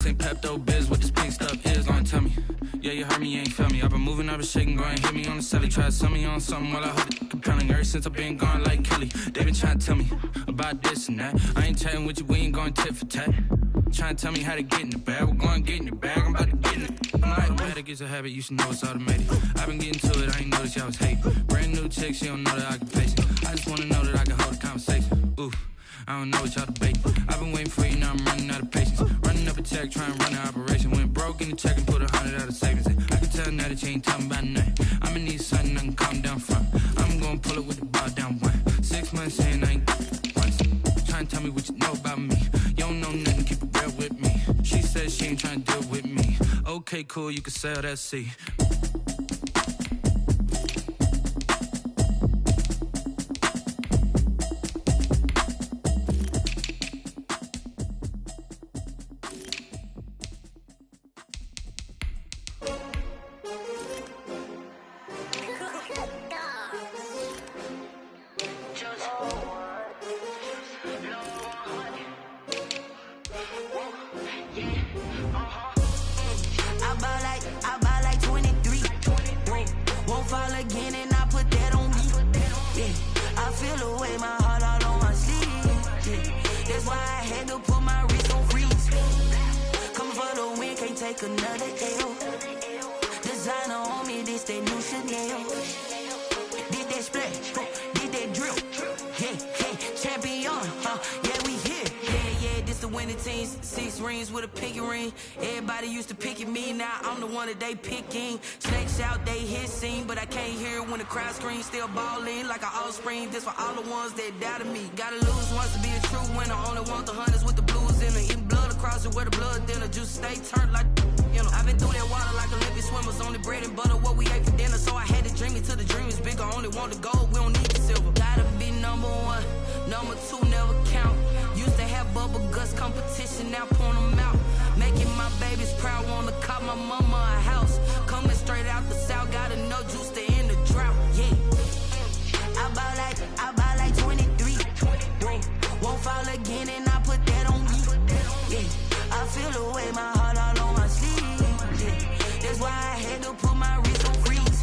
Ain't Pepto Biz, what this pink stuff is, don't tell me. Yeah, you heard me, you ain't feel me. I've been moving, I've been shaking, go and hit me on the celly. Try to sell me on something while I hold it compelling. Ever since I've been gone like Kelly, they been trying to tell me about this and that. I ain't chatting with you, we ain't going tit for tat. Trying to tell me how to get in the bag, we're going to get in the bag, I'm about to get in it. I'm like, automatic is a habit, you should know it's automated. I've been getting to it, I ain't noticed y'all was hating. Brand new chick, she don't know that I can place it. I just wanna know that I can hold a conversation. Ooh, I don't know what y'all debating. I've been waiting for you, now I'm running out of patience. Running up a check, trying to run an operation. Went broke in the check and put 100 out of savings in. I can tell now that you ain't talking about nothing. I'ma need something I can calm down from. I'm gonna pull it with the bar down one. 6 months saying I ain't once. Trying to tell me what you know about me. You don't know nothing, keep it real with me. She said she ain't trying to deal with me. Okay, cool, you can sell that C. They picking snakes out, they hissing, but I can't hear when the crowd screams. Still balling like an offspring. This for all the ones that doubted me. Gotta lose once to be a true winner. Only want the hunters with the blues in it. Eating blood across it where the blood thinner. Juice stay turned like you know. I've been through that water like Olympic swimmers. Only bread and butter what we ate for dinner. So I had to dream it till the dream is bigger. Only want the gold, we don't need the silver. Gotta be number one, number two never count. Used to have bubble guts competition, now point them out. Making my babies proud, wanna cop my mama a house. Coming straight out the south, gotta know juice to end the drought. Yeah, I buy like 23. Won't fall again, and I put that on me. Yeah, I feel the way, my heart all on my sleeve. Yeah, that's why I had to put my wrist on freeze.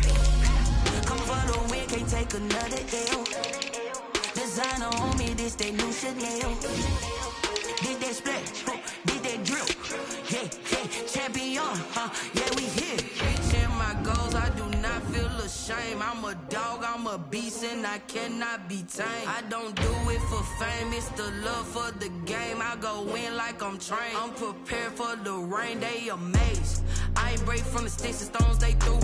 Come for the win, can't take another L. Designer on me, this that new Chanel. Did that splash, did that drip. Yeah, champion, yeah, we here. Reaching my goals, I do not feel ashamed. I'm a dog, I'm a beast, and I cannot be tamed. I don't do it for fame, it's the love for the game. I go in like I'm trained. I'm prepared for the rain, they amazed. I ain't break from the sticks and stones they threw.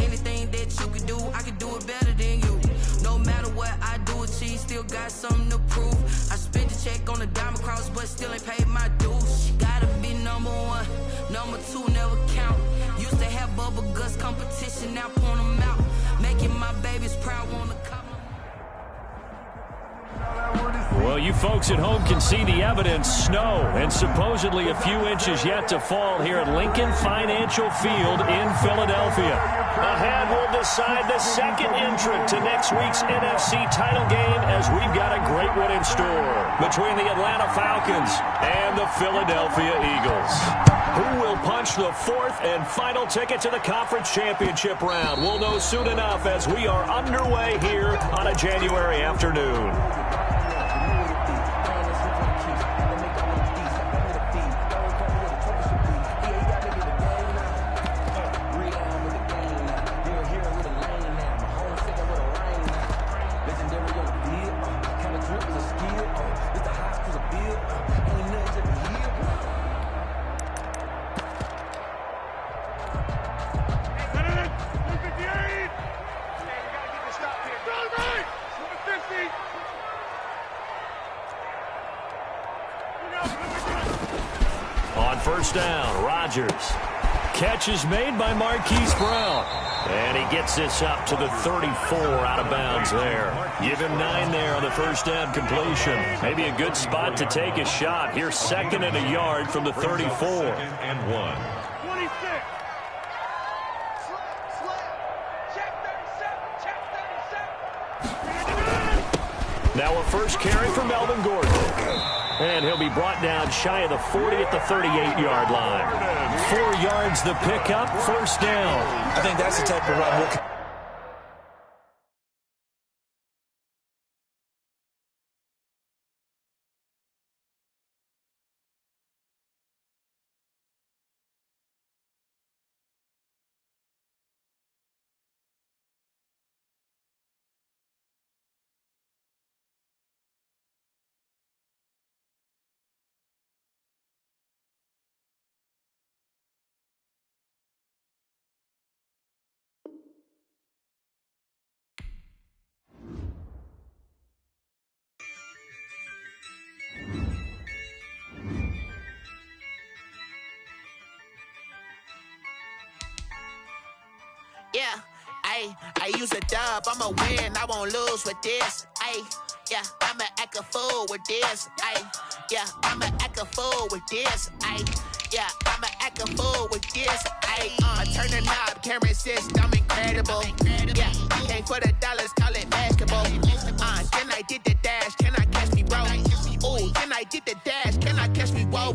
Anything that you could do, I could do it better than you. No matter what I do, achieve, still got something to prove. I spent the check on the diamond cross, but still ain't paid my dues. Gotta be number one, number two never count. Used to have bubble guts competition, now point them out. Making my babies proud, wanna come. Well, you folks at home can see the evidence. Snow and supposedly a few inches yet to fall here at Lincoln Financial Field in Philadelphia. Ahead will decide the second entrant to next week's NFC title game, as we've got a great one in store between the Atlanta Falcons and the Philadelphia Eagles. Who will punch the fourth and final ticket to the conference championship round? We'll know soon enough as we are underway here on a January afternoon. First down, Rodgers. Catch is made by Marquise Brown. And he gets this up to the 34 out of bounds there. Give him 9 there on the first down completion. Maybe a good spot to take a shot. Here's second and a yard from the 34. Second and 1. 26. Now a first carry for Melvin Gordon. And he'll be brought down shy of the 40 at the 38-yard line. 4 yards the pickup, first down. I think that's the type of run we'll... Yeah, I use a dub, I'ma win, I won't lose with this. Yeah, I'ma act a fool with this. Yeah, I'ma act a fool with this. Yeah, I'ma act a fool with this. I turn the knob, camera assist, I'm incredible. Yeah, came for the dollars, call it basketball. Then I did the dash, can I catch me, bro? Ooh, then I did the dash, can I catch me, whoa?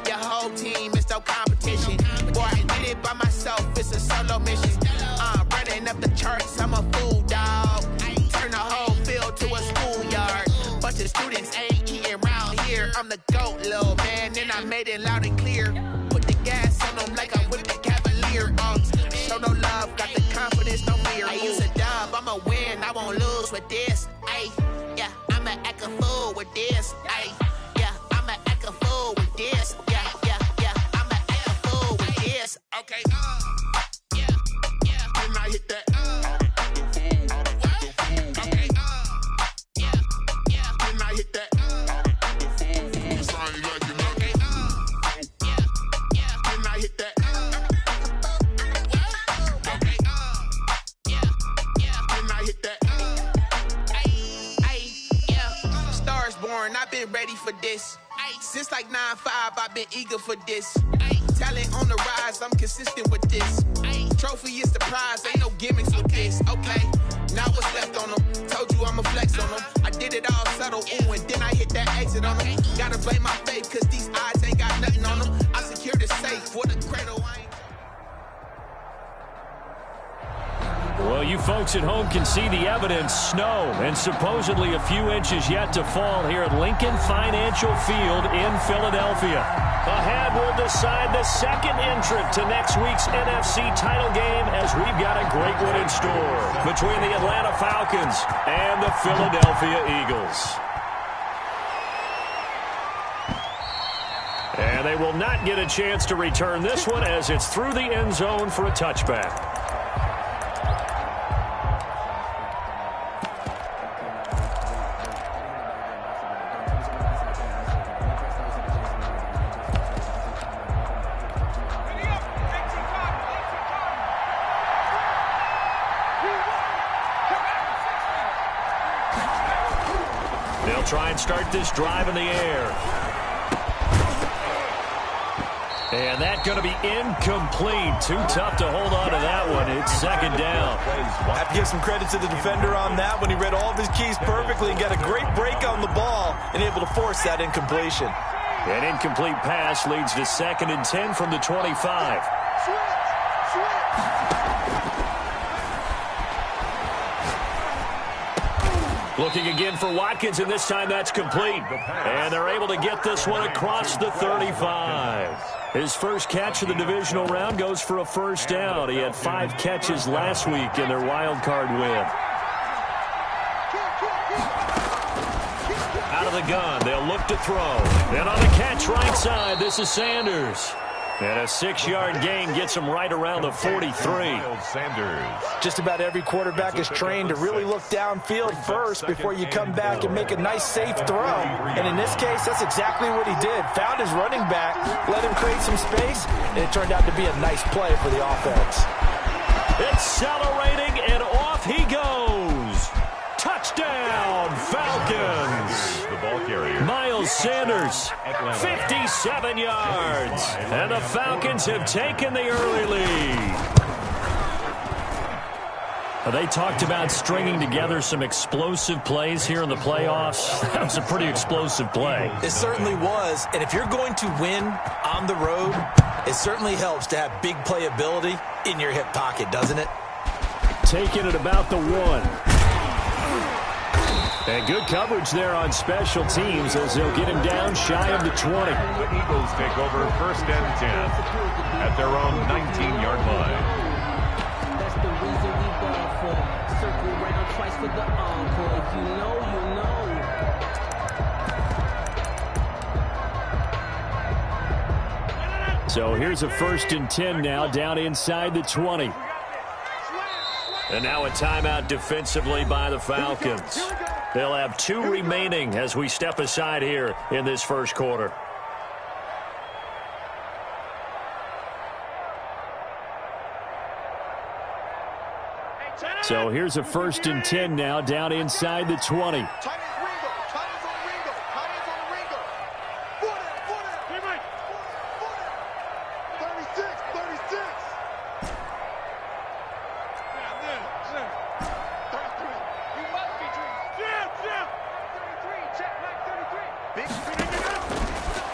Your whole team is no competition. Boy, I did it by myself, it's a solo mission. Running up the charts, I'm a fool, dog. Turn the whole field to a schoolyard. Bunch of students ain't eating round here. I'm the GOAT, little man, and I made it loud and clear. Put the gas on them like I'm with the Cavalier. Show no love, got the confidence, no fear. I use a dub, I'ma win, I won't lose with this. Yeah, I'ma act a fool with this. Yeah, I'ma act a fool with this. Yeah, I'ma act a fool with this. Okay, yeah, when I hit that. Okay, yeah, when I hit that. Sorry, like you know. Okay, yeah, when I hit that. Okay, yeah, when I hit that. Yeah, stars born, I've been ready for this. Since like 9-5, I've been eager for this. Talent on the rise, I'm consistent with this. Trophy is the prize, ain't no gimmicks with this. Okay, now what's left on them? Told you I'ma flex on them. I did it all subtle, ooh, and then I hit that exit on them. Gotta blame my faith, cause these odds ain't got nothing on them. I secured the safe for the cradle, I ain't. Well, you folks at home can see the evidence. Snow and supposedly a few inches yet to fall here at Lincoln Financial Field in Philadelphia. Ahead will decide the second entrant to next week's NFC title game, as we've got a great one in store between the Atlanta Falcons and the Philadelphia Eagles. And they will not get a chance to return this one, as it's through the end zone for a touchback. They'll try and start this drive in the air. And that's going to be incomplete. Too tough to hold on to that one. It's second down. I have to give some credit to the defender on that when he read all of his keys perfectly and got a great break on the ball and able to force that incompletion. An incomplete pass leads to 2nd and 10 from the 25. Looking again for Watkins, and this time that's complete. And they're able to get this one across the 35. His first catch of the divisional round goes for a first down. He had 5 catches last week in their wild card win. Out of the gun, they'll look to throw. And on the catch right side, this is Sanders. And a 6-yard gain gets him right around the 43. Just about every quarterback is trained to really look downfield first before you come back and make a nice, safe throw. And in this case, that's exactly what he did. Found his running back, let him create some space, and it turned out to be a nice play for the offense. Accelerating, and off he goes. Touchdown, Falcons. The ball carrier, Miles Sanders, 57 yards. And the Falcons have taken the early lead. They talked about stringing together some explosive plays here in the playoffs. That was a pretty explosive play. It certainly was. And if you're going to win on the road, it certainly helps to have big playability in your hip pocket, doesn't it? Taking it about the 1. And good coverage there on special teams as they'll get him down shy of the 20. The Eagles take over 1st and 10 at their own 19-yard line. That's the reason we ball for. Circle round twice for the encore. If you know, you know. So here's a 1st and 10 now, down inside the 20. And now a timeout defensively by the Falcons. They'll have 2 remaining as we step aside here in this first quarter. So here's a 1st and 10 now, down inside the 20.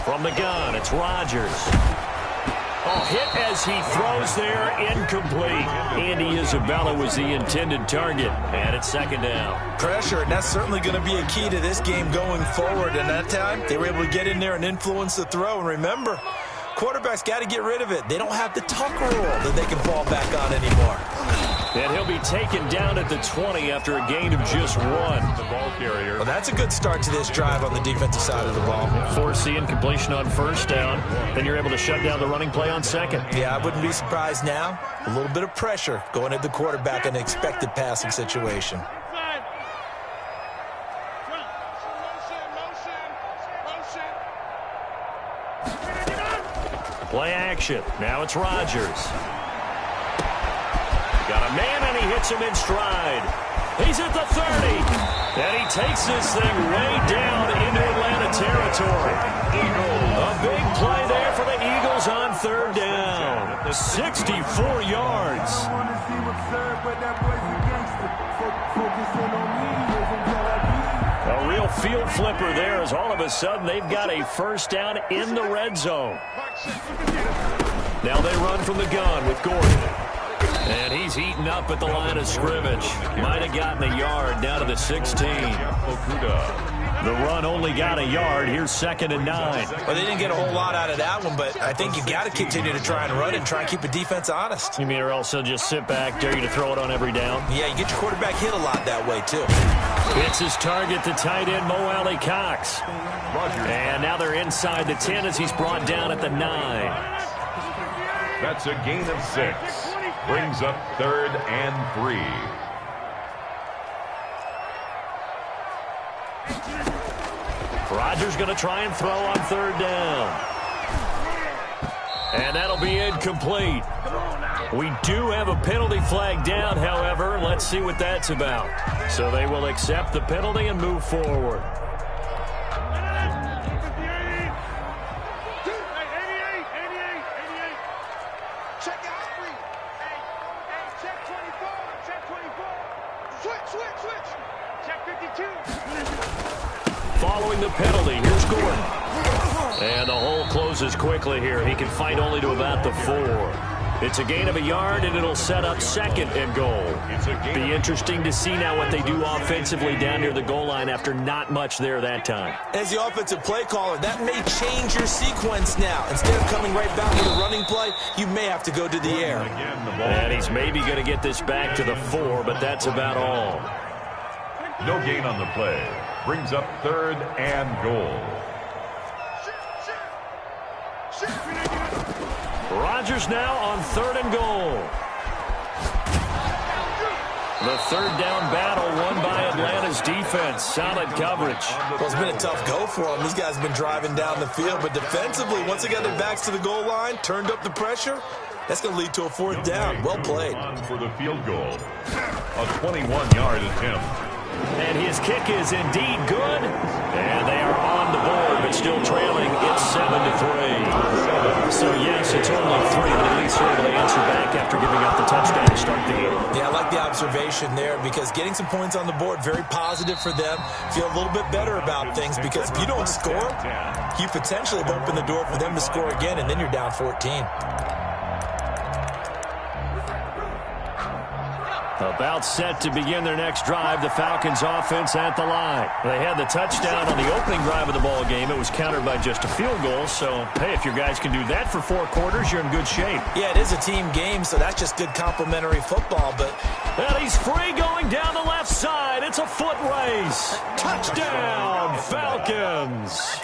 From the gun, it's Rodgers. Oh, hit as he throws there, incomplete. Andy Isabella was the intended target, and it's 2nd down. Pressure, and that's certainly going to be a key to this game going forward. And that time, they were able to get in there and influence the throw. And remember, quarterbacks got to get rid of it. They don't have the tuck rule that they can fall back on anymore. And he'll be taken down at the 20 after a gain of just 1. The ball carrier. Well, that's a good start to this drive on the defensive side of the ball. Force the incompletion on 1st down. Then you're able to shut down the running play on 2nd. Yeah, I wouldn't be surprised now. A little bit of pressure going at the quarterback in an expected passing situation. Play action. Now it's Rodgers. Got a man, and he hits him in stride. He's at the 30. And he takes this thing way down into Atlanta territory. A big play there for the Eagles on 3rd down. 64 yards. A real field flipper there as all of a sudden they've got a 1st down in the red zone. Now they run from the gun with Gordon. And he's eaten up at the line of scrimmage. Might have gotten a yard down to the 16. The run only got a yard. Here's 2nd and 9. Well, they didn't get a whole lot out of that one, but I think you got to continue to try and run and try and keep the defense honest. You mean or else they'll just sit back, dare you to throw it on every down? Yeah, you get your quarterback hit a lot that way, too. It's his target, the tight end, Mo Alley Cox. And now they're inside the 10 as he's brought down at the 9. That's a gain of 6. Brings up 3rd and 3. Rodgers going to try and throw on 3rd down. And that'll be incomplete. We do have a penalty flag down, however. Let's see what that's about. So they will accept the penalty and move forward. Following the penalty, here's Gordon. And the hole closes quickly here. He can fight only to about the 4. It's a gain of a yard, and it'll set up 2nd and goal. Be interesting to see now what they do offensively down near the goal line after not much there that time. As the offensive play caller, that may change your sequence now. Instead of coming right back to the running play, you may have to go to the air. And he's maybe going to get this back to the 4, but that's about all. No gain on the play. Brings up 3rd and goal. Rodgers now on 3rd and goal. The 3rd down battle won by Atlanta's defense. Solid coverage. Well, it's been a tough go for them. These guys have been driving down the field, but defensively, once they got their backs to the goal line, turned up the pressure, that's going to lead to a 4th down. Well played. On for the field goal. A 21-yard attempt. And his kick is indeed good. And they are on the board, but still trailing. It's 7-3. So, yes, it's only 3, but at least they're able to answer back back after giving up the touchdown to start the game. Yeah, I like the observation there because getting some points on the board, very positive for them. Feel a little bit better about things because if you don't score, you potentially have opened the door for them to score again, and then you're down 14. About set to begin their next drive, the Falcons offense at the line. They had the touchdown on the opening drive of the ball game. It was countered by just a field goal. So, hey, if your guys can do that for 4 quarters, you're in good shape. Yeah, it is a team game, so that's just good complimentary football. But and he's free going down the left side. It's a foot race. Touchdown, Falcons.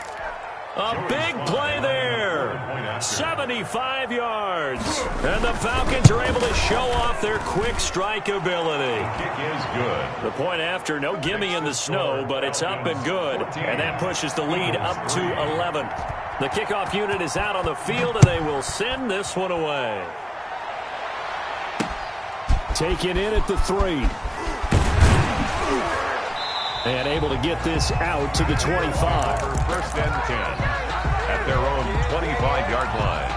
A big play there. 75 yards. And the Falcons are able to show off their quick strike ability. Kick is good. The point after, no gimme in the snow, but it's up and good. And that pushes the lead up to 11. The kickoff unit is out on the field, and they will send this one away. Taken in at the 3. And able to get this out to the 25. First and 10 at their own 25-yard line.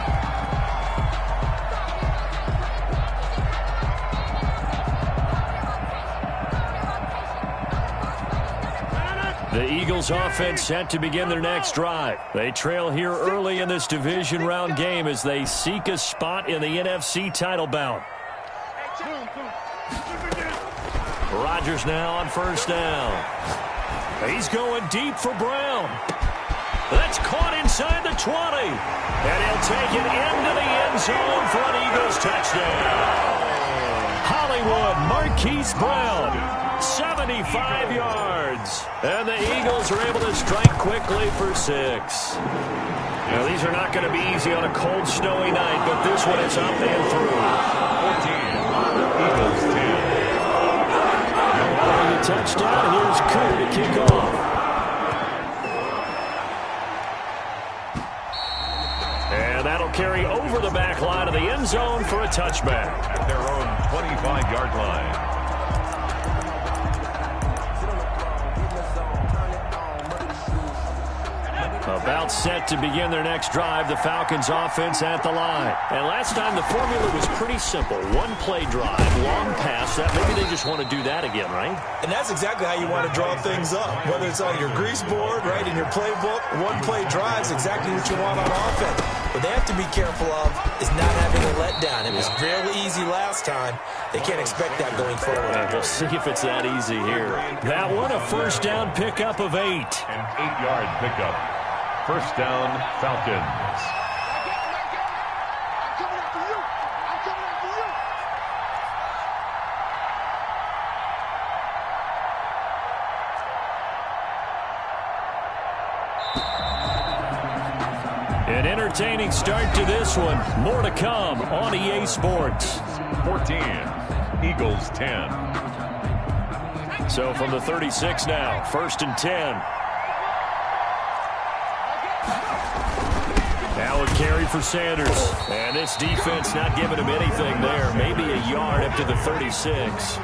The Eagles offense set to begin their next drive. They trail here early in this division round game as they seek a spot in the NFC title bout. Rodgers now on first down. He's going deep for Brown. That's caught inside the 20. And he'll take it into the end zone for an Eagles touchdown. Hollywood Marquise Brown, 75 yards. And the Eagles are able to strike quickly for 6. Now, these are not going to be easy on a cold, snowy night, but this one is up and through. 14, Eagles 10. The touchdown. Here's Koo to kick off. And that'll carry over the back line of the end zone for a touchback. At their own 25-yard line. About set to begin their next drive, the Falcons offense at the line. And last time the formula was pretty simple. One play drive, long pass. Maybe they just want to do that again, right? And that's exactly how you want to draw things up. Whether it's on your grease board, right, in your playbook, one play drive is exactly what you want on offense. What they have to be careful of is not having a letdown. It was real easy last time. They can't expect that going forward. We'll see if it's that easy here. That one, a first down pickup of 8. An 8-yard pickup. First down, Falcons. An entertaining start to this one. More to come on EA Sports. 14, Eagles 10. So from the 36 now, first and 10. Now a carry for Sanders. And this defense not giving him anything there. Maybe a yard up to the 36.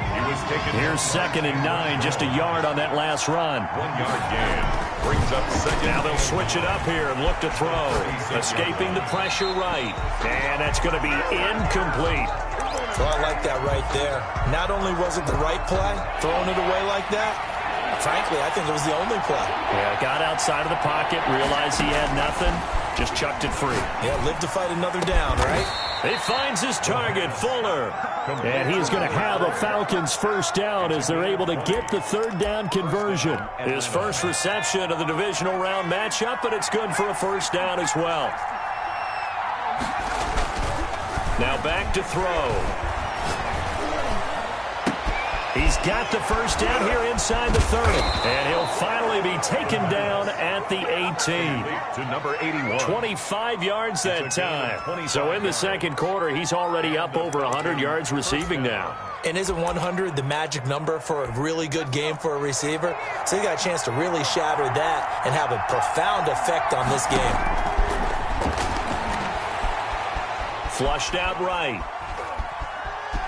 Here's second and 9, just a yard on that last run. 1-yard gain. Brings up second. Now they'll switch it up here and look to throw. Escaping the pressure right. And that's going to be incomplete. So I like that right there. Not only was it the right play, throwing it away like that, frankly, I think it was the only play. Yeah, got outside of the pocket, realized he had nothing, just chucked it free. Yeah, live to fight another down, right? He finds his target, Fuller. And he's going to have a Falcons first down as they're able to get the third down conversion. His first reception of the divisional round matchup, but it's good for a first down as well. Now back to throw. He's got the first down here inside the 30. And he'll finally be taken down at the 18. To number 81. 25 yards that time. So in the second quarter, he's already up over 100 yards receiving now. And isn't 100 the magic number for a really good game for a receiver? So he got a chance to really shatter that and have a profound effect on this game. Flushed out right.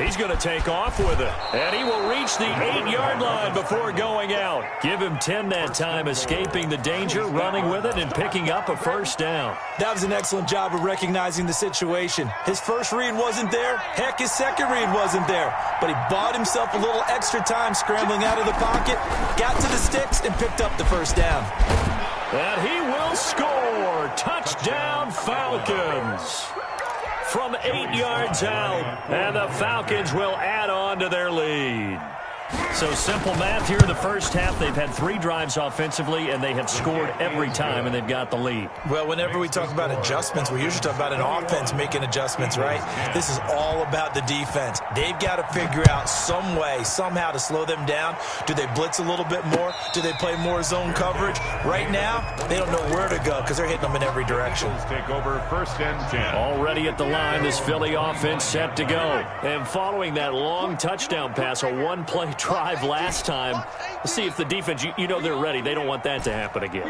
He's going to take off with it. And he will reach the 8-yard line before going out. Give him 10 that time, escaping the danger, running with it, and picking up a first down. That was an excellent job of recognizing the situation. His first read wasn't there. Heck, his second read wasn't there. But he bought himself a little extra time scrambling out of the pocket, got to the sticks, and picked up the first down. And he will score. Touchdown, Falcons. From 8 yards out, and the Falcons will add on to their lead. So simple math here in the first half. They've had 3 drives offensively, and they have scored every time, and they've got the lead. Well, whenever we talk about adjustments, we usually talk about an offense making adjustments, right? This is all about the defense. They've got to figure out some way, somehow to slow them down. Do they blitz a little bit more? Do they play more zone coverage? Right now, they don't know where to go because they're hitting them in every direction. Take over 1st and 10. Already at the line, this Philly offense set to go. And following that long touchdown pass, a one-play drive last time, let's see if the defense, you know they're ready. They don't want that to happen again.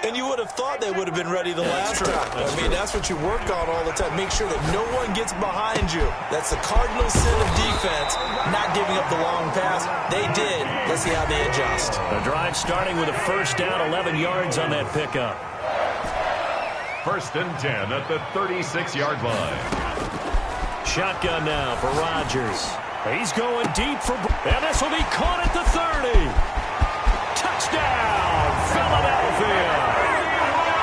And you would have thought they would have been ready the last time. That's what you work on all the time. Make sure that no one gets behind you. That's the cardinal sin of defense, not giving up the long pass. They did. Let's see how they adjust. The drive starting with a first down, 11 yards on that pickup. 1st and 10 at the 36-yard line. Shotgun now for Rodgers. He's going deep for, and this will be caught at the 30. Touchdown, Philadelphia.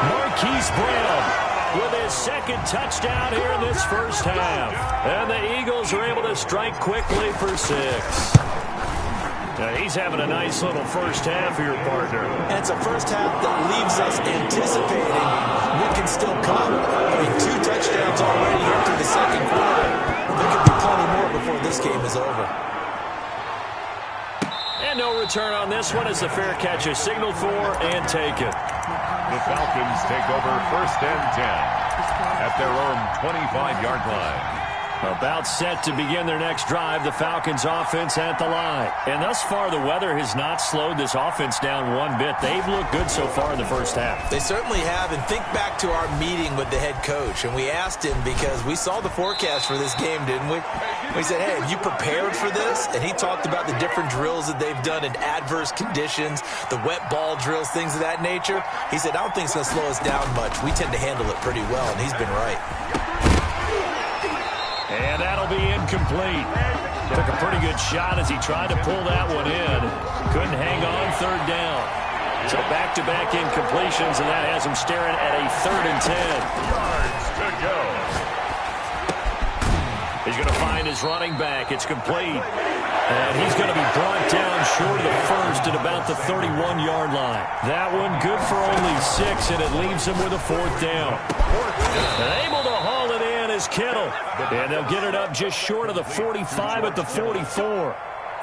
Marquise Brown with his 2nd touchdown here in this first half. And the Eagles are able to strike quickly for 6. Now he's having a nice little first half here, partner. And it's a first half that leaves us anticipating what can still come. 2 touchdowns already into the second quarter. There could be plenty more before this game is over. And no return on this one as the fair catch is signaled for and taken. The Falcons take over 1st and 10 at their own 25-yard line. About set to begin their next drive, the Falcons offense at the line. And thus far, the weather has not slowed this offense down one bit. They've looked good so far in the first half. They certainly have. And think back to our meeting with the head coach. And we asked him because we saw the forecast for this game, didn't we? We said, hey, have you prepared for this? And he talked about the different drills that they've done in adverse conditions, the wet ball drills, things of that nature. He said, I don't think it's going to slow us down much. We tend to handle it pretty well, and he's been right. And that'll be incomplete. Took a pretty good shot as he tried to pull that one in. Couldn't hang on 3rd down. So back-to-back incompletions, and that has him staring at a 3rd and 10. Yards to go. He's going to find his running back. It's complete. And he's going to be brought down short of the first at about the 31-yard line. That one good for only 6, and it leaves him with a 4th down. And able to haul it in is Kittle. And they'll get it up just short of the 45 at the 44.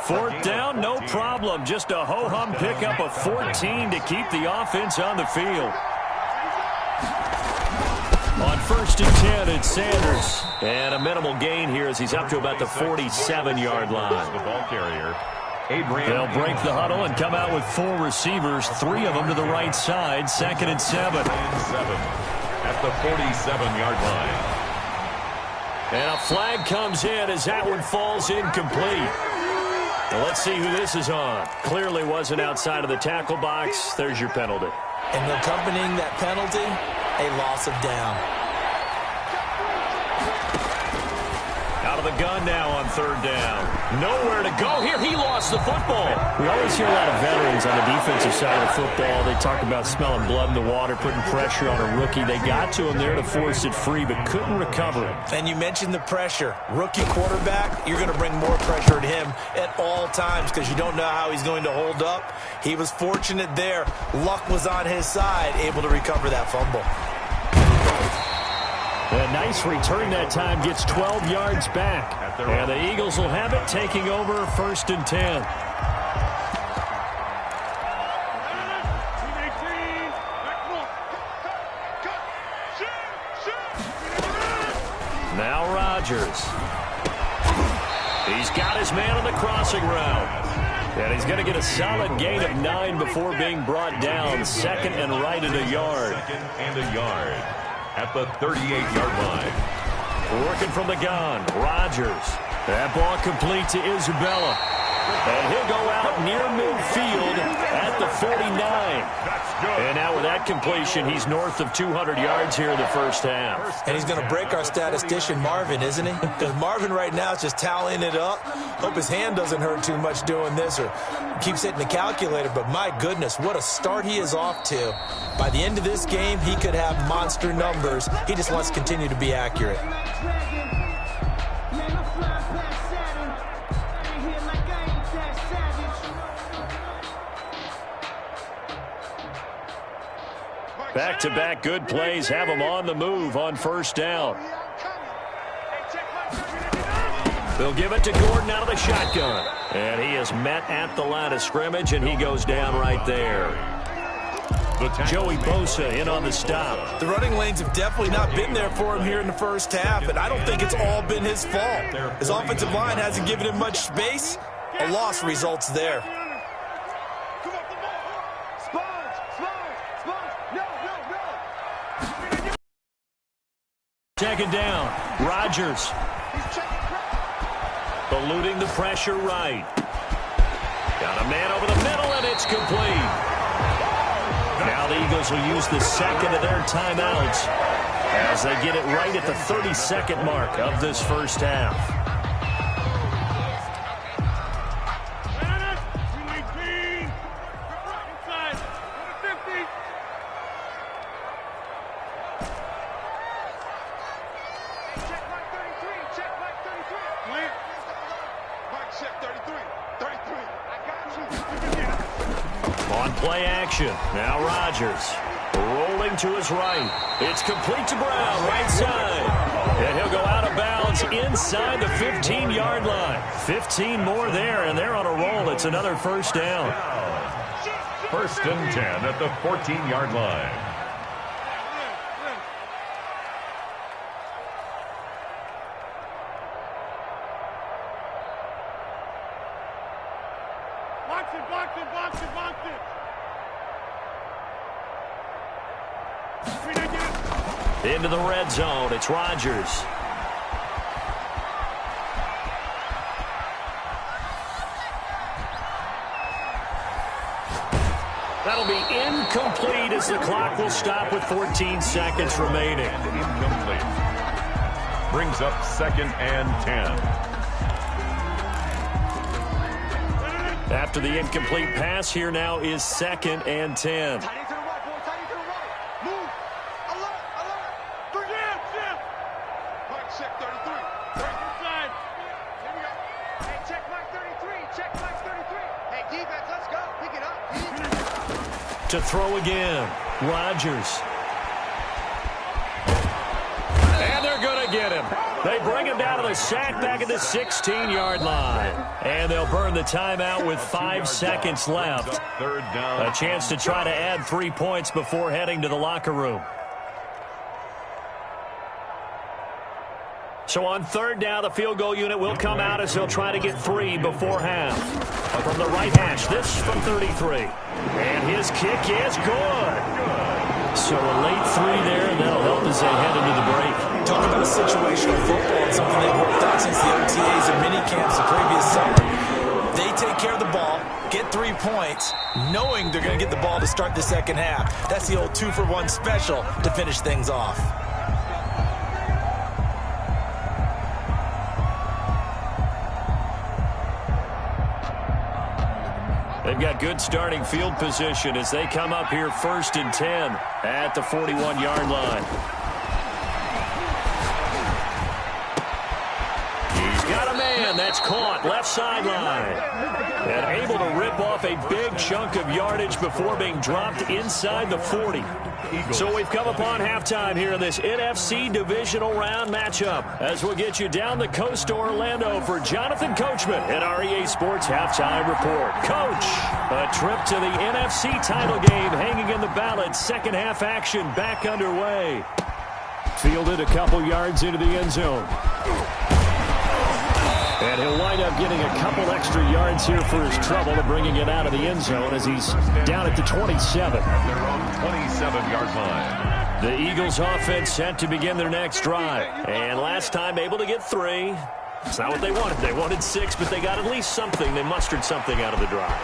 4th down, no problem. Just a ho-hum pickup of 14 to keep the offense on the field. On 1st and 10, it's Sanders. And a minimal gain here as he's up to about the 47-yard line. The ball carrier. They'll break the huddle and come out with 4 receivers, 3 of them to the right side. 2nd and 7. At the 47-yard line. And a flag comes in as that one falls incomplete. Well, let's see who this is on. Clearly wasn't outside of the tackle box. There's your penalty. And accompanying that penalty, a loss of down. Out of the gun now on 3rd down. Nowhere to go here. He lost the football. We always hear a lot of veterans on the defensive side of football. They talk about smelling blood in the water, putting pressure on a rookie. They got to him there to force it free, but couldn't recover it. And you mentioned the pressure. Rookie quarterback, you're going to bring more pressure at him at all times because you don't know how he's going to hold up. He was fortunate there. Luck was on his side, able to recover that fumble. A nice return that time, gets 12 yards back. And the Eagles will have it, taking over 1st and 10. Now Rodgers. He's got his man on the crossing route. And he's going to get a solid gain of 9 before being brought down. 2nd and right at a yard. 2nd and a yard. At the 38-yard line. Working from the gun, Rodgers. That ball complete to Isabella. And he'll go out near midfield at the 49. And now with that completion, he's north of 200 yards here in the first half. And he's going to break our statistician Marvin, isn't he? Because Marvin right now is just tallying it up. Hope his hand doesn't hurt too much doing this or keeps hitting the calculator. But my goodness, what a start he is off to. By the end of this game, he could have monster numbers. He just wants to continue to be accurate. Back-to-back good plays have him on the move on first down. They'll give it to Gordon out of the shotgun. And he is met at the line of scrimmage, and he goes down right there. Joey Bosa in on the stop. The running lanes have definitely not been there for him here in the first half, and I don't think it's all been his fault. His offensive line hasn't given him much space. A loss results there. Second down, Rodgers. Eluding the pressure right. Got a man over the middle, and it's complete. Now the Eagles will use the second of their timeouts as they get it right at the 30-second mark of this first half. Play action. Now Rodgers rolling to his right. It's complete to Brown, right side. And he'll go out of bounds inside the 15-yard line. 15 more there, and they're on a roll. It's another first down. First and 10 at the 14-yard line. Into the red zone, it's Rodgers. That'll be incomplete as the clock will stop with 14 seconds remaining. Incomplete. Brings up second and 10. After the incomplete pass, here now is second and 10. To throw again, Rodgers. And they're going to get him. They bring him down to the sack back at the 16-yard line. And they'll burn the timeout with 5 seconds left. Third down. A chance to try to add 3 points before heading to the locker room. So on third down, the field goal unit will come out as they'll try to get 3 before half. From the right hash, this from 33. And his kick is good. So a late 3 there, and that'll help as they head into the break. Talk about situational football and something they've worked out since the OTAs and minicamps the previous summer. They take care of the ball, get 3 points, knowing they're going to get the ball to start the second half. That's the old 2-for-1 special to finish things off. They've got good starting field position as they come up here first and 10 at the 41-yard line. He's got a man that's caught left sideline. And able to rip off a big chunk of yardage before being dropped inside the 40. So we've come upon halftime here in this NFC divisional round matchup as we'll get you down the coast to Orlando for Jonathan Coachman at REA Sports Halftime Report. Coach, a trip to the NFC title game hanging in the balance. Second half action back underway. Fielded a couple yards into the end zone. And he'll wind up getting a couple extra yards here for his trouble and bringing it out of the end zone as he's down at the 27. At their own 27-yard line. The Eagles offense set to begin their next drive. And last time able to get 3. It's not what they wanted. They wanted 6, but they got at least something. They mustered something out of the drive.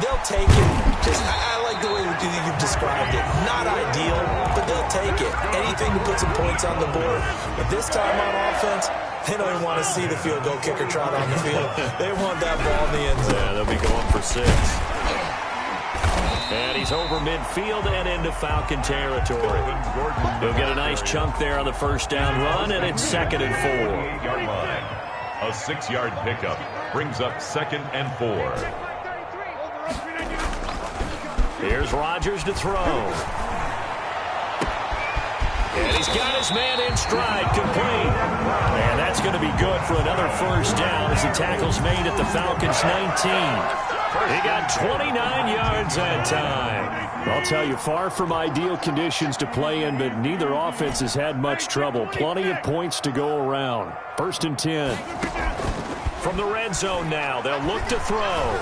They'll take it. I like the way you've described it. Not ideal, but they'll take it. Anything to put some points on the board. But this time on offense, they don't even want to see the field goal kicker trot on the field. They want that ball in the end zone. Yeah, they'll be going for 6. And he's over midfield and into Falcon territory. He'll get a nice chunk there on the first down run, and it's 2nd and 4. A 6-yard pickup brings up 2nd and 4. Here's Rodgers to throw. And he's got his man in stride, complete. And that's going to be good for another first down as the tackle's made at the Falcons' 19. He got 29 yards that time. I'll tell you, far from ideal conditions to play in, but neither offense has had much trouble. Plenty of points to go around. 1st and 10. From the red zone now, they'll look to throw.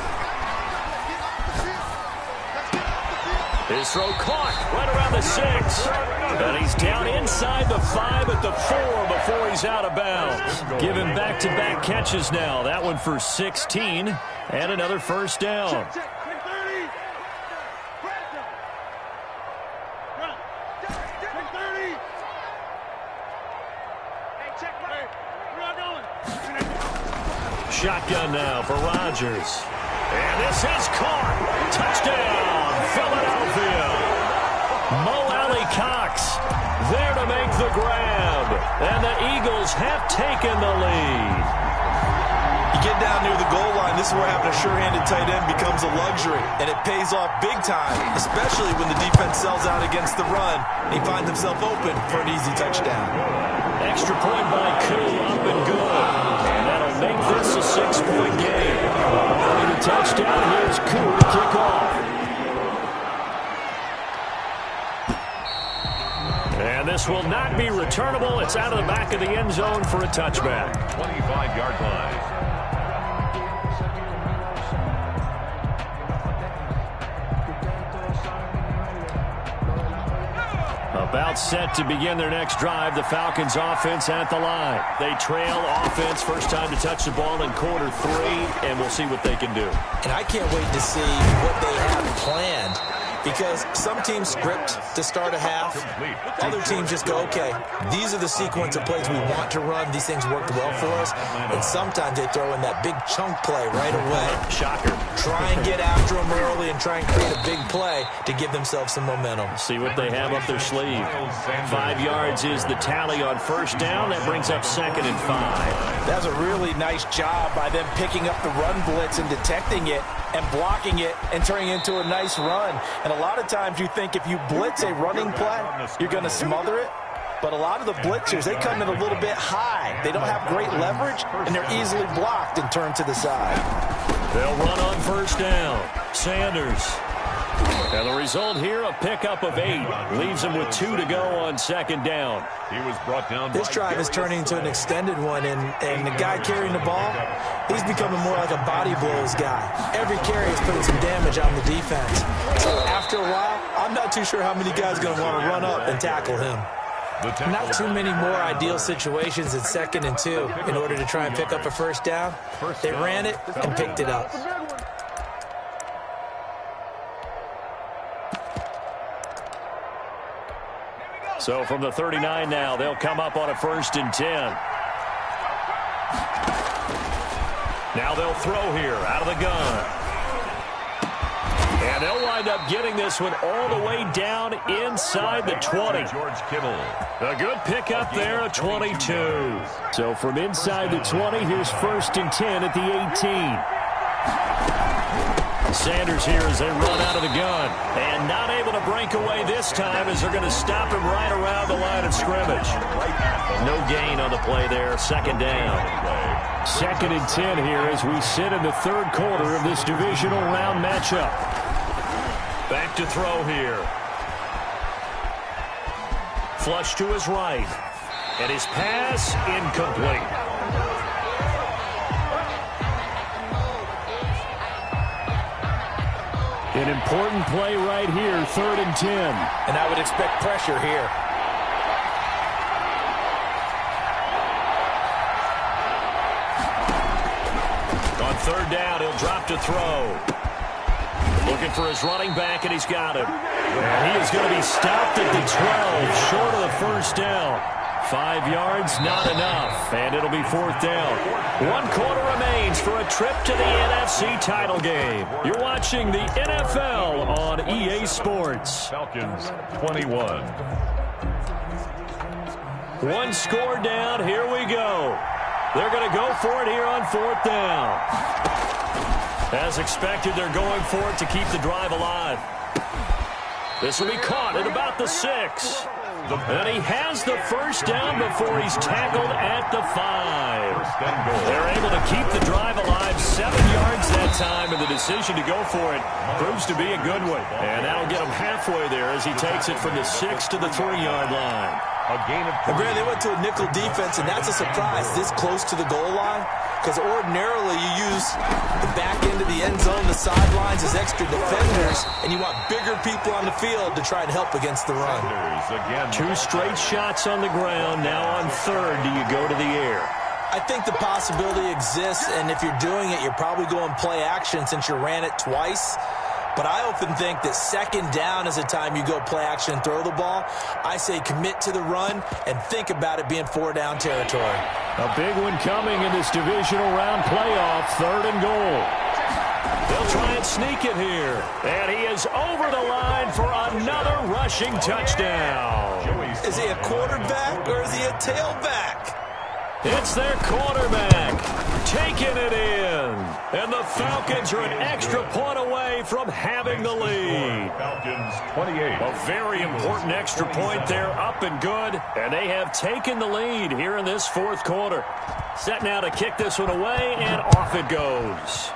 His throw caught right around the 6. And he's down inside the 5 at the 4 before he's out of bounds. Giving back-to-back catches now. That one for 16 and another first down. Shotgun now for Rodgers. And this is caught. Touchdown, Philadelphia. Mo Alley-Cox there to make the grab. And the Eagles have taken the lead. You get down near the goal line, this is where having a sure-handed tight end becomes a luxury. And it pays off big time, especially when the defense sells out against the run. And he finds himself open for an easy touchdown. Extra point by Koo, up and good. And that'll make this a 6-point game. And a touchdown, here's Koo to kick off. And this will not be returnable. It's out of the back of the end zone for a touchback. 25-yard line. About set to begin their next drive. The Falcons offense at the line. They trail offense. First time to touch the ball in quarter 3, and we'll see what they can do. And I can't wait to see what they have planned. Because some teams script to start a half. Other teams just go, okay, these are the sequence of plays we want to run. These things worked well for us. And sometimes they throw in that big chunk play right away. Shocker. Try and get after them early and try and create a big play to give themselves some momentum. See what they have up their sleeve. 5 yards is the tally on first down. That brings up 2nd and 5. That's a really nice job by them picking up the run blitz and detecting it and blocking it and turning it into a nice run. And a lot of times you think if you blitz a running play, you're going to smother it. But a lot of the blitzers, they come in a little bit high. They don't have great leverage, and they're easily blocked and turned to the side. They'll run on first down. Sanders. And the result here, a pickup of 8. Leaves him with 2 to go on second down. He was brought down. This drive is turning into an extended one, and the guy carrying the ball, he's becoming more like a body blows guy. Every carry is putting some damage on the defense. So after a while, I'm not too sure how many guys are going to want to run up and tackle him. Not too many more ideal situations in 2nd and 2 in order to try and pick up a first down. They ran it and picked it up. So from the 39 now, they'll come up on a 1st and 10. Now they'll throw here out of the gun. And they'll wind up getting this one all the way down inside the 20. George Kittle. A good pickup there, a 22. So from inside the 20, here's 1st and 10 at the 18. Sanders here as they run out of the gun. And not able to break away this time as they're going to stop him right around the line of scrimmage. No gain on the play there, 2nd down. 2nd and 10 here as we sit in the 3rd quarter of this divisional round matchup. Back to throw here. Flush to his right. And his pass incomplete. An important play right here, 3rd and 10. And I would expect pressure here. On third down, he'll drop to throw. Looking for his running back, and he's got him. And he is going to be stopped at the 12, short of the first down. 5 yards, not enough, and it'll be fourth down. 1 quarter remains for a trip to the NFC title game. You're watching the NFL on EA Sports. Falcons 21. 1 score down, here we go. They're going to go for it here on fourth down. As expected, they're going for it to keep the drive alive. This will be caught at about the 6. And he has the first down before he's tackled at the 5. They're able to keep the drive alive 7 yards that time, and the decision to go for it proves to be a good one. And that'll get him halfway there as he takes it from the 6 to the 3-yard line. A gain of 3. They went to a nickel defense, and that's a surprise this close to the goal line, because ordinarily you use the back end of the end zone, the sidelines as extra defenders, and you want bigger people on the field to try and help against the run. 2 straight shots on the ground. Now on third, do you go to the air? I think the possibility exists, and if you're doing it, you're probably going play action since you ran it twice. But I often think that second down is the time you go play action and throw the ball. I say commit to the run and think about it being 4-down territory. A big one coming in this divisional round playoff, 3rd and goal. They'll try and sneak it here. And he is over the line for another rushing touchdown. Is he a quarterback or is he a tailback? It's their quarterback taking it in. And the Falcons are an extra point away from having the lead. Falcons 28. A very important extra point there, up and good. And they have taken the lead here in this 4th quarter. Set now to kick this one away, and off it goes.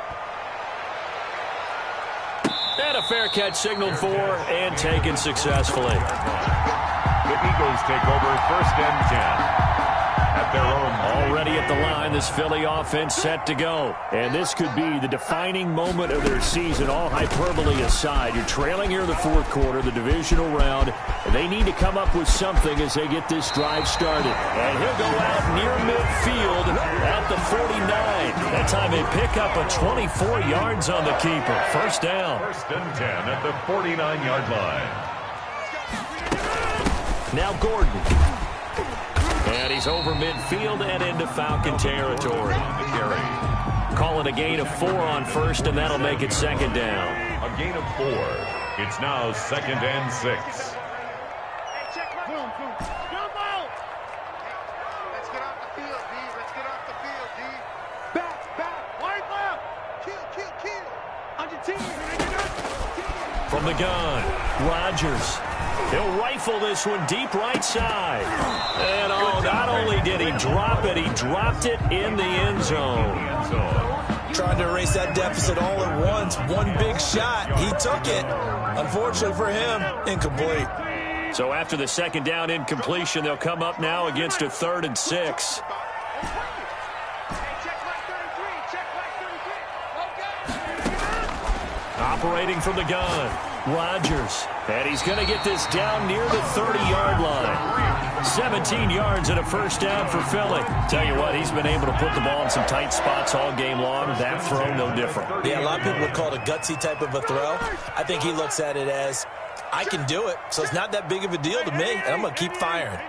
And a fair catch signaled for and taken successfully. The Eagles take over 1st and 10. At their own. Already at the line, this Philly offense set to go. And this could be the defining moment of their season, all hyperbole aside. You're trailing here in the 4th quarter, the divisional round, and they need to come up with something as they get this drive started. And he'll go out near midfield at the 49. That time they pick up a 24 yards on the keeper. First down. 1st and 10 at the 49-yard line. Now Gordon. And he's over midfield and into Falcon territory. Call it a gain of 4 on first, and that'll make it 2nd down. A gain of 4. It's now 2nd and 6. Let's get off the field, D. Let's get off the field, D. Back, wide left. Kill. On your team. From the gun, Rodgers. He'll rifle this one deep right side. And not only did he drop it, he dropped it in the end zone. Trying to erase that deficit all at once. One big shot. He took it. Unfortunately for him, incomplete. So after the 2nd down incompletion, they'll come up now against a 3rd and 6. Operating from the gun, Rodgers. And he's going to get this down near the 30-yard line. 17 yards and a first down for Philly. Tell you what, he's been able to put the ball in some tight spots all game long. That throw, no different. Yeah, a lot of people would call it a gutsy type of a throw. I think he looks at it as, I can do it, so it's not that big of a deal to me, and I'm going to keep firing.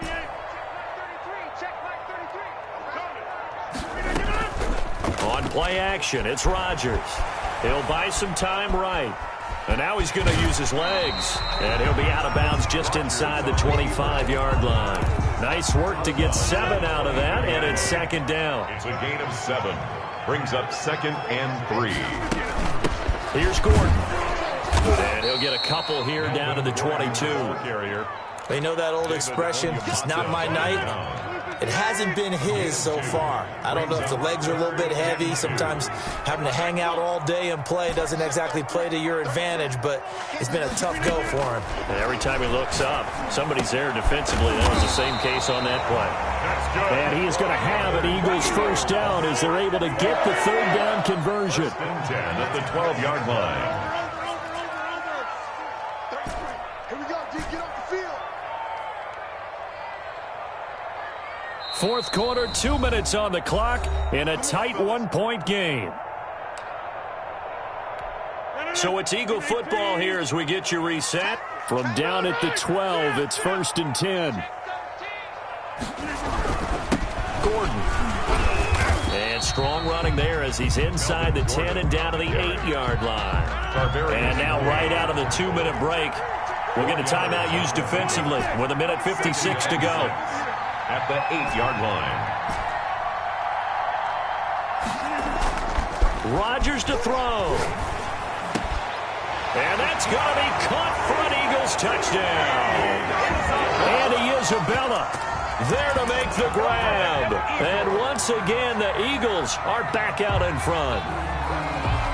On play action, it's Rodgers. He'll buy some time right. And now he's going to use his legs. And he'll be out of bounds just inside the 25-yard line. Nice work to get 7 out of that, and it's 2nd down. It's a gain of 7. Brings up 2nd and 3. Here's Gordon. And he'll get a couple here down to the 22. They know that old expression, it's not my night. It hasn't been his so far. I don't know if the legs are a little bit heavy. Sometimes having to hang out all day and play doesn't exactly play to your advantage, but it's been a tough go for him. And every time he looks up, somebody's there defensively. That was the same case on that play. And he is going to have an Eagles first down as they're able to get the 3rd down conversion. 10 at the 12-yard line. Here we go, D. Get off the field. 4th quarter, 2 minutes on the clock in a tight 1-point game. So it's Eagle football here as we get you reset. From down at the 12, it's 1st and 10. Gordon. And strong running there as he's inside the 10 and down to the 8-yard line. And now right out of the 2-minute break, we'll get a timeout used defensively with 1:56 to go. At the 8-yard line. Rodgers to throw. And that's going to be caught for an Eagles touchdown. And Isabella there to make the grab. And once again, the Eagles are back out in front.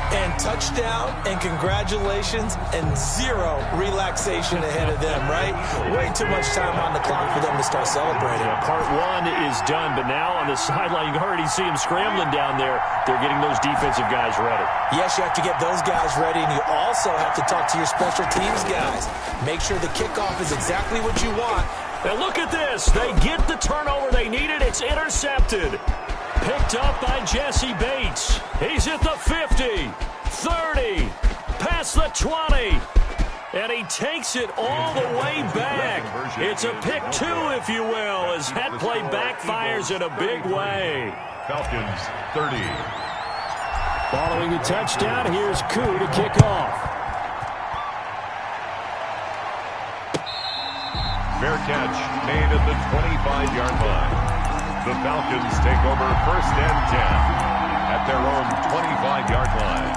And touchdown and congratulations and zero relaxation ahead of them, right? Way too much time on the clock for them to start celebrating. Yeah, part one is done, but now on the sideline, you can already see them scrambling down there. They're getting those defensive guys ready. Yes, you have to get those guys ready, and you also have to talk to your special teams guys. Make sure the kickoff is exactly what you want. And look at this. They get the turnover they needed. It's intercepted. Picked up by Jesse Bates. He's at the 50, 30, past the 20. And he takes it all the way back. It's a pick two, if you will, as that play backfires in a big way. Falcons 30. Following the touchdown, here's Koo to kick off. Fair catch made at the 25-yard line. The Falcons take over 1st and 10 at their own 25-yard line.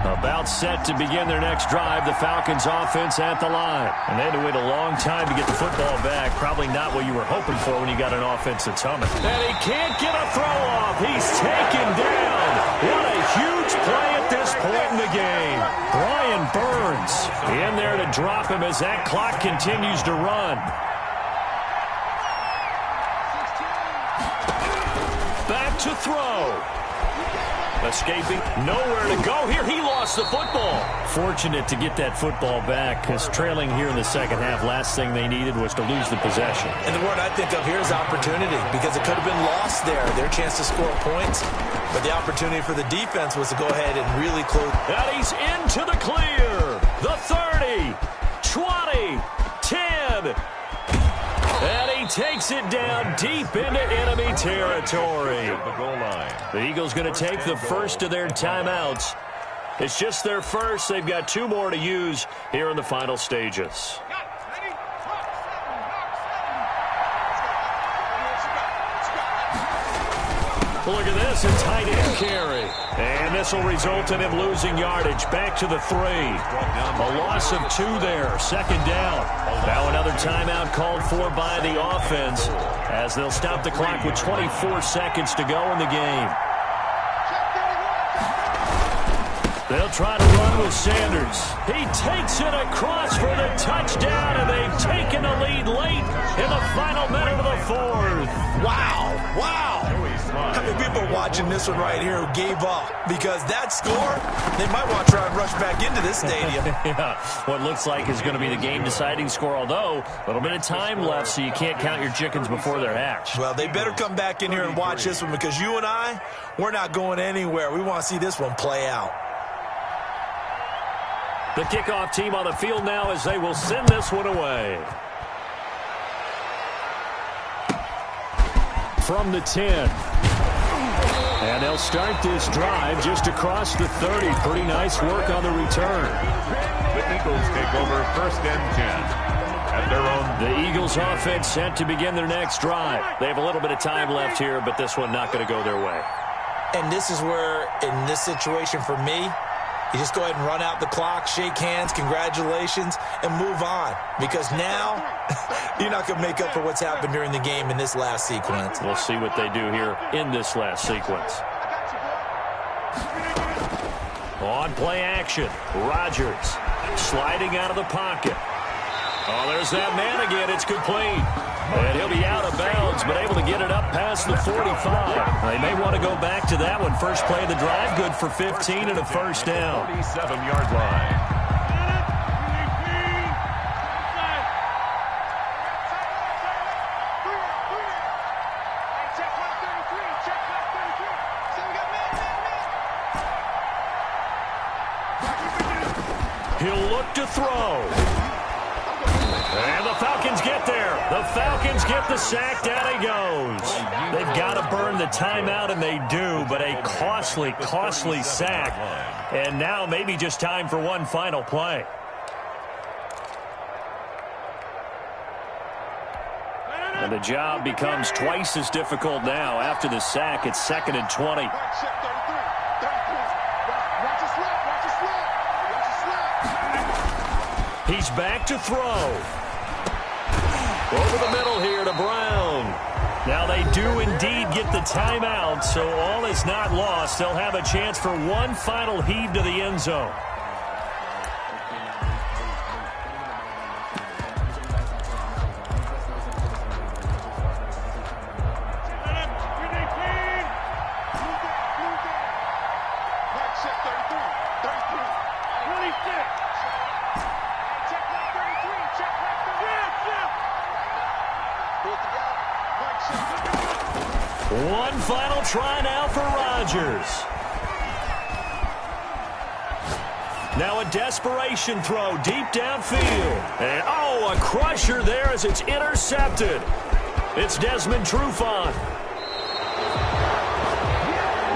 About set to begin their next drive, the Falcons offense at the line. And they had to wait a long time to get the football back. Probably not what you were hoping for when you got an offense that's humming. And he can't get a throw off. He's taken down. What a huge play at this point in the game. Brian Burns in there to drop him as that clock continues to run. Back to throw. Escaping, nowhere to go here. He lost the football. Fortunate to get that football back because trailing here in the second half, last thing they needed was to lose the possession. And the word I think of here is opportunity because it could have been lost there, their chance to score points. But the opportunity for the defense was to go ahead and really close. And he's into the clear. The 30, 20, 10. And he takes it down deep into enemy territory. The Eagles going to take the first of their timeouts. It's just their first. They've got 2 more to use here in the final stages. Look at this, a tight end carry. And this will result in him losing yardage. Back to the 3. A loss of 2 there. 2nd down. Now another timeout called for by the offense as they'll stop the clock with 24 seconds to go in the game. They'll try to run with Sanders. He takes it across for the touchdown, and they've taken the lead late in the final minute of the 4th. Wow, wow. How many people are watching this one right here who gave up? Because that score, they might want to try and rush back into this stadium. Yeah, what looks like is going to be the game-deciding score, although a little bit of time left, so you can't count your chickens before they're hatched. Well, they better come back in here and watch this one because you and I, we're not going anywhere. We want to see this one play out. The kickoff team on the field now as they will send this one away. From the 10. And they'll start this drive just across the 30. Pretty nice work on the return. The Eagles take over 1st and 10 at their own. The Eagles offense set to begin their next drive. They have a little bit of time left here, but this one not going to go their way. And this is where, in this situation for me, you just go ahead and run out the clock, shake hands, congratulations, and move on. Because now, you're not going to make up for what's happened during the game in this last sequence. We'll see what they do here in this last sequence. On play action, Rodgers sliding out of the pocket. Oh, there's that man again. It's complete. And he'll be out of bounds, but able to get it up past the 45. They may want to go back to that one. First play of the drive, good for 15 and a 1st down. 47-yard line. He'll look to throw. And the Falcons get there. The Falcons get the sack. Down he goes. They've got to burn the timeout, and they do, but a costly, costly sack. And now maybe just time for one final play. And the job becomes twice as difficult now. After the sack, it's 2nd and 20. He's back to throw. Over the middle here to Brown. Now they do indeed get the timeout, so all is not lost. They'll have a chance for one final heave to the end zone. One final try now for Rodgers. Now a desperation throw deep downfield. And, oh, a crusher there as it's intercepted. It's Desmond Trufant.